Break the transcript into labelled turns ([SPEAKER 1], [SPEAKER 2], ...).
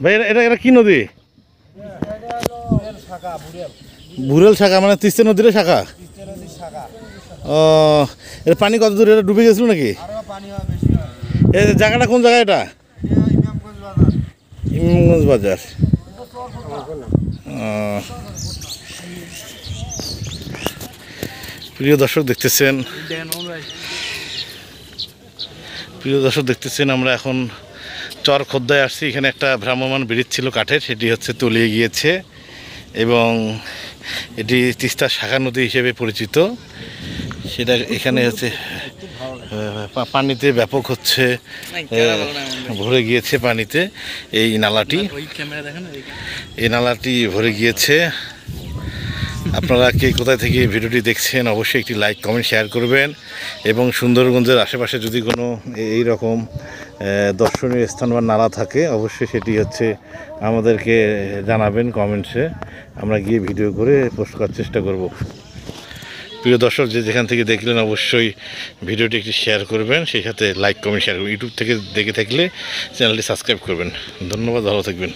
[SPEAKER 1] ভাই এটা এটা কি নদী? বুড়েল শাখা, মানে তিস্তা নদীর শাখা। ও, এটা পানি কত দূর? এটা ডুবে গেছিল নাকি? এই জায়গাটা কোন জায়গা? এটা ইমামগঞ্জ বাজার। প্রিয় দর্শক দেখতেছেন, আমরা এখন চর খোদ্দায় আসছি। এখানে একটা ভ্রাম্যমাণ ব্রিজ ছিল কাঠের, সেটি হচ্ছে তলিয়ে গিয়েছে এবং এটি তিস্তা শাখা নদী হিসেবে পরিচিত। সেটা এখানে হচ্ছে পানিতে ব্যাপক হচ্ছে ভরে গিয়েছে পানিতে। এই নালাটি ভরে গিয়েছে। আপনারা কে কোথায় থেকে ভিডিওটি দেখছেন অবশ্যই একটি লাইক কমেন্ট শেয়ার করবেন এবং সুন্দরগঞ্জের আশেপাশে যদি কোনো এই রকম দর্শনীয় স্থান বা নালা থাকে অবশ্যই সেটি হচ্ছে আমাদেরকে জানাবেন কমেন্টসে। আমরা গিয়ে ভিডিও করে পোস্ট করার চেষ্টা করব। প্রিয় দর্শক, যে যেখান থেকে দেখলেন অবশ্যই ভিডিওটি একটি শেয়ার করবেন, সেই সাথে লাইক কমেন্ট শেয়ার করবেন। ইউটিউব থেকে দেখে থাকলে চ্যানেলটি সাবস্ক্রাইব করবেন। ধন্যবাদ, ভালো থাকবেন।